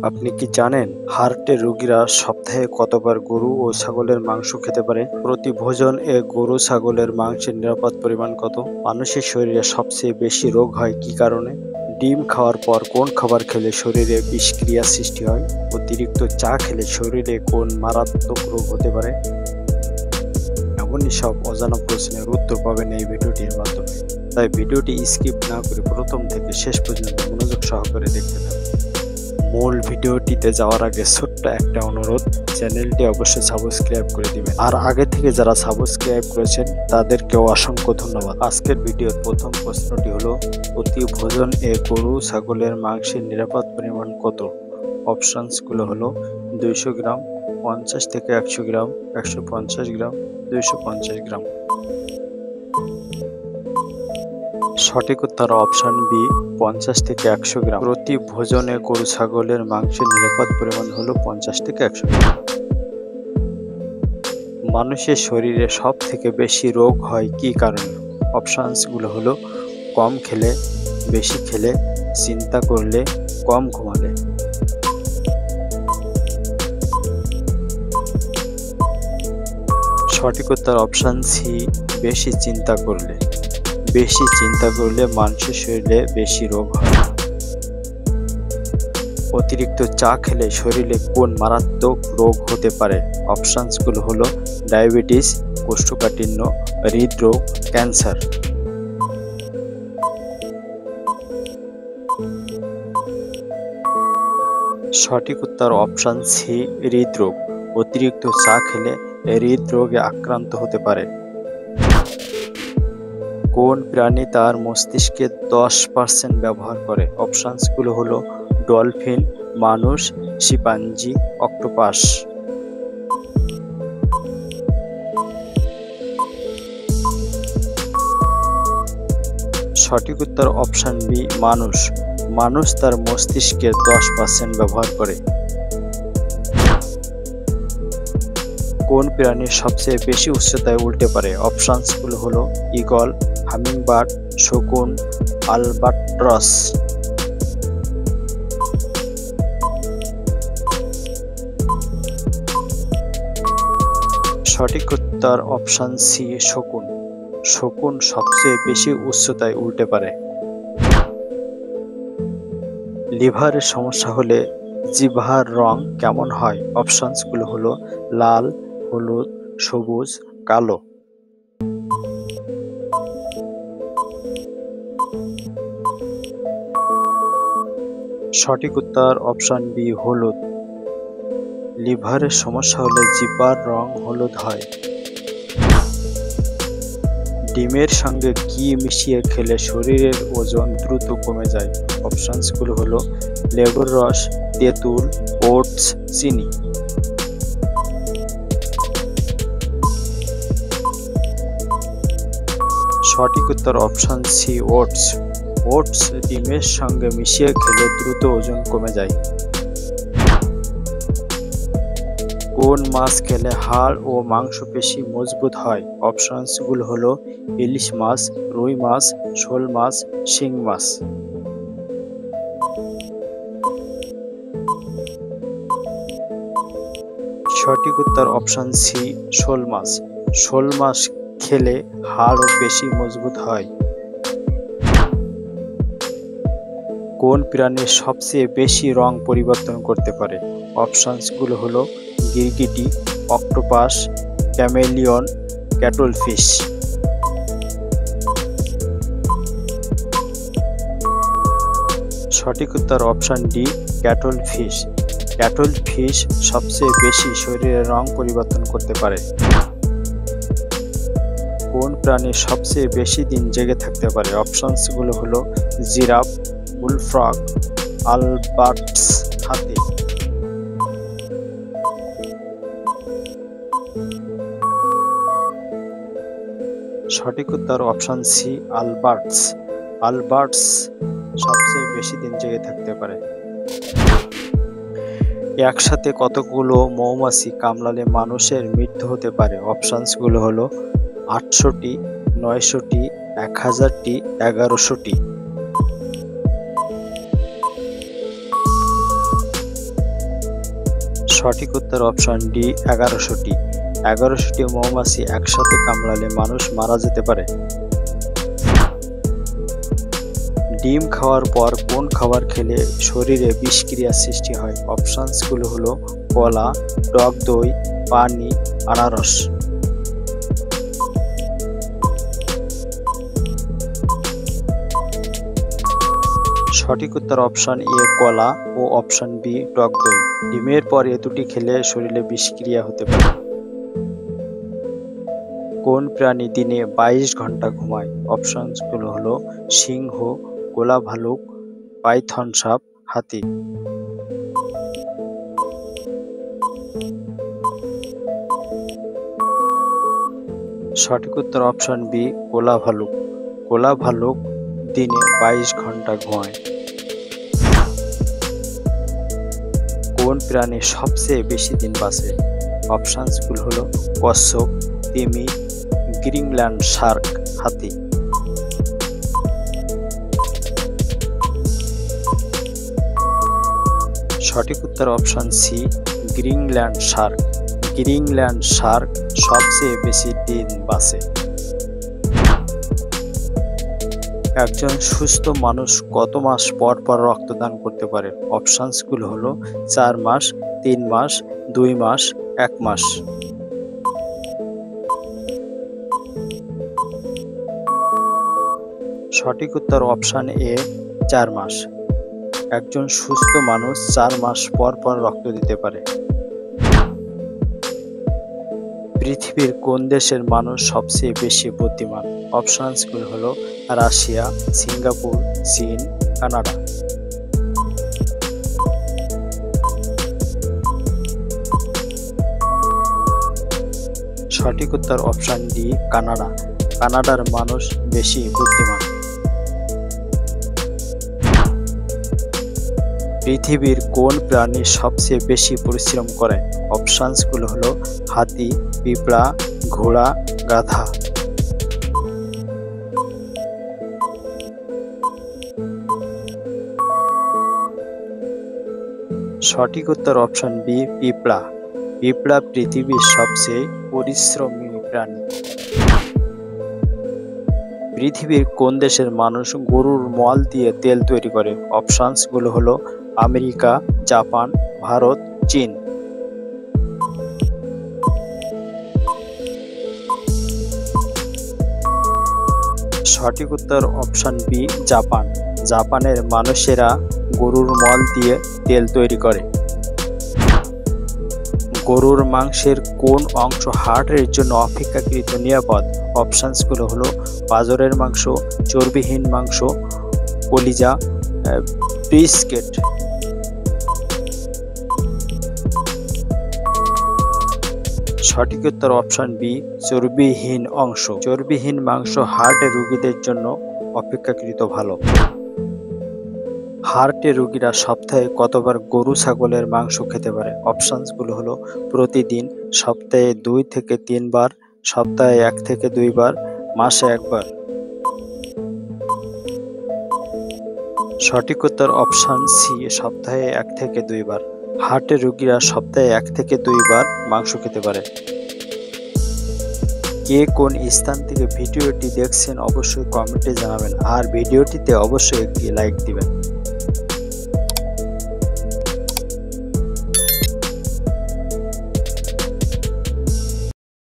আপনি কি জানেন হার্টের রোগীরা সপ্তাহে কতবার গরু ও ছাগলের মাংস খেতে পারে? প্রতি ভোজন এ গরু ছাগলের মাংসের নিরাপদ পরিমাণ কত? মানুষের শরীরে সবচেয়ে বেশি রোগ হয় কি কারণে? ডিম খাওয়ার পর কোন খাবার খেলে শরীরে বিষক্রিয়া সৃষ্টি হয়? অতিরিক্ত চা খেলে শরীরে কোন মারাত্মক রোগ হতে পারে? এমনই সব অজানা প্রশ্নের উত্তর পাবেন এই ভিডিওটির মাধ্যমে, তাই ভিডিওটি স্কিপ না করে প্রথম থেকে শেষ পর্যন্ত মনোযোগ সহকারে দেখতে থাকুন। মূল ভিডিওটিতে যাওয়ার আগে ছোট্ট একটা অনুরোধ, চ্যানেলটি অবশ্যই সাবস্ক্রাইব করে দিবেন, আর আগে থেকে যারা সাবস্ক্রাইব করেছেন তাদেরকেও অসংখ্য ধন্যবাদ। আজকের ভিডিওর প্রথম প্রশ্নটি হলো, প্রতি ভোজন এ গরু ছাগলের মাংসের নিরাপদ পরিমাণ কত? অপশনসগুলো হলো 200 গ্রাম, 50 থেকে 100 গ্রাম, 150 গ্রাম, 250 গ্রাম। সঠিক উত্তর অপশন বি, 50 থেকে 100 গ্রাম। প্রতি ভোজনে গরু ছাগলের মাংসের নিরাপদ পরিমাণ হলো 50 থেকে 100 গ্রাম। মানুষের শরীরে সব থেকে বেশি রোগ হয় কি কারণে? অপশনসগুলো হলো কম খেলে, বেশি খেলে, চিন্তা করলে, কম ঘুমালে। সঠিক উত্তর অপশন সি, বেশি চিন্তা করলে। বেশি চিন্তা করলে মানুষের শরীরে বেশি রোগ হয়। অতিরিক্ত চা খেলে শরীরে কোন মারাত্মক রোগ হতে পারে? অপশনসগুলো হলো ডায়াবেটিস, কোষ্ঠকাঠিন্য, হৃদরোগ, ক্যান্সার। সঠিক উত্তর অপশন সি, হৃদরোগ। অতিরিক্ত চা খেলে হৃদরোগে আক্রান্ত হতে পারে। কোন প্রাণী তার মস্তিষ্কের 10% ব্যবহার করে? অপশনসগুলো হলো ডলফিন, মানুষ, শিম্পাঞ্জি, অক্টোপাস। সঠিক উত্তর অপশন বি, মানুষ। মানুষ তার মস্তিষ্কের 10% ব্যবহার করে। কোন প্রাণী সবচেয়ে বেশি উচ্চতায় উড়তে পারে? অপশনসগুলো হলো ঈগল, হামিংবার্ড, শকুন, আলবাট্রস। সঠিক উত্তর অপশন সি, শকুন। শকুন সবচেয়ে বেশি উচ্চতায় উড়তে পারে। লিভারের সমস্যা হলে জিহ্বার রং কেমন হয়? অপশনসগুলো হলো লাল, হলুদ, সবুজ, কালো। সঠিক উত্তর অপশন বি, হলুদ। লিভারের সমস্যা হলে জিহ্বার রং হলুদ হয়। ডিমের সঙ্গে কি মিশিয়ে খেলে শরীরের ওজন দ্রুত কমে যায়? অপশনসগুলো হলো লেবুর রস, তেঁতুল, ওটস, চিনি। সঠিক উত্তর অপশন সি, ওটস। ওটস ডিমের সঙ্গে মিশিয়ে খেলে দ্রুত ওজন কমে যায়। কোন মাছ খেলে হাড় ও মাংসপেশি মজবুত হয়? অপশনসগুলো হলো ইলিশ মাছ, রুই মাছ, শোল মাছ, শিং মাছ। সঠিক উত্তর অপশন সি, শোল মাছ। শোল মাছ খেলে হাড় ও পেশি মজবুত হয়। কোন প্রাণীর সবচেয়ে বেশি রং পরিবর্তন করতে পারে? অপশনসগুলো হলো গিরগিটি, অক্টোপাস, ক্যামেলিয়ন, ক্যাটলফিশ। সঠিক উত্তর অপশন ডি, ক্যাটলফিশ। ক্যাটলফিশ সবচেয়ে বেশি শরীরের রং পরিবর্তন করতে পারে। কোন প্রাণী সবচেয়ে বেশি দিন জেগে থাকতে পারে? অপশনসগুলো হলো জিরাফ, বুলফ্রগ, আলবাট্রস, হাতি। সঠিক উত্তর অপশন সি, আলবাট্রস। আলবাট্রস সবচেয়ে বেশি দিন জেগে থাকতে পারে। একসাথে কতগুলো মৌমাছি কামড়ালে মানুষের মৃত্যু হতে পারে? অপশনসগুলো হলো 800টি, 900টি, 1000টি, 1100টি। সঠিক উত্তর অপশন ডি 1100টি। 1100টি মৌমাছি একসাথে কামড়ালে মানুষ মারা যেতে পারে। ডিম খাওয়ার পর কোন খাবার খেলে শরীরে বিষক্রিয়া সৃষ্টি হয়? অপশনসগুলো হলো কলা, টক দই, পানি, আনারস। সঠিক উত্তর অপশন এ কলা ও অপশন বি টক দই। ডিমের পর এ দুটি খেলে শরীরে বিষক্রিয়া হতে পারে। কোন প্রাণী দিনে 22 ঘন্টা ঘুমায়? অপশনসগুলো হলো সিংহ, গোলা ভালুক, পাইথন সাপ, হাতি। সঠিক উত্তর অপশন বি গোলা ভালুক। গোলা ভালুক দিনে 22 ঘন্টা ঘুমায়। কোন প্রাণী সবচেয়ে বেশি দিন বাঁচে? অপশনসগুলো হলো কচ্ছপ, তিমি, গ্রিনল্যান্ড শার্ক, হাতি। সঠিক উত্তর option C Greenland shark. Greenland shark সবচেয়ে বেশি দিন বাঁচে। একজন সুস্থ মানুষ কত মাস পর পর রক্তদান করতে পারে? অপশনসগুলো হলো 4 মাস, 3 মাস, 2 মাস, 1 মাস। সঠিক উত্তর অপশন এ 4 মাস। একজন সুস্থ মানুষ 4 মাস পর পর রক্ত দিতে পারে। পৃথিবীর কোন দেশের মানুষ সবচেয়ে বেশি বুদ্ধিমান? অপশনসগুলো হলো রাশিয়া, সিঙ্গাপুর, চীন, কানাডা। সঠিক উত্তর অপশন ডি কানাডা। কানাডার মানুষ বেশি বুদ্ধিমান। পৃথিবীর কোন প্রাণী সবচেয়ে বেশি পরিশ্রম করে? অপশনসগুলো হলো হাতি, পিঁপড়া, ঘোড়া, গাধা। সঠিক উত্তর অপশন বি পিঁপড়া। পিঁপড়া পৃথিবীর সবচেয়ে পরিশ্রমী প্রাণী। পৃথিবীর কোন দেশের মানুষ গরুর মল দিয়ে তেল তৈরি করে? অপশনসগুলো হলো আমেরিকা, জাপান, ভারত, চীন। সঠিক উত্তর অপশন বি জাপান। জাপানের মানুষেরা গরুর মল দিয়ে তেল তৈরি করে। গরুর মাংসের কোন অংশ হার্টের জন্য অপেক্ষাকৃত নিরাপদ? অপশনসগুলো হলো পাঁজরের মাংস, চর্বিহীন মাংস, কলিজা, ব্রিস্কেট। সঠিক উত্তর অপশন বি চর্বিহীন অংশ। চর্বিহীন মাংস হার্টের রোগীদের জন্য অপেক্ষাকৃত ভালো। হার্টের রোগীরা সপ্তাহে কতবার গরু ছাগলের মাংস খেতে পারে? অপশনসগুলো হলো প্রতিদিন, সপ্তাহে 2 থেকে 3 বার, সপ্তাহে 1 থেকে 2 বার, মাসে 1 বার। সঠিক উত্তর অপশন সি সপ্তাহে 1 থেকে 2 বার। হার্টের রোগীরা সপ্তাহে 1 থেকে 2 বার মাংস খেতে পারে। কে কোন স্থান থেকে ভিডিওটি দেখছেন অবশ্যই কমেন্টে জানাবেন আর ভিডিওটিতে অবশ্যই একটি লাইক দিবেন।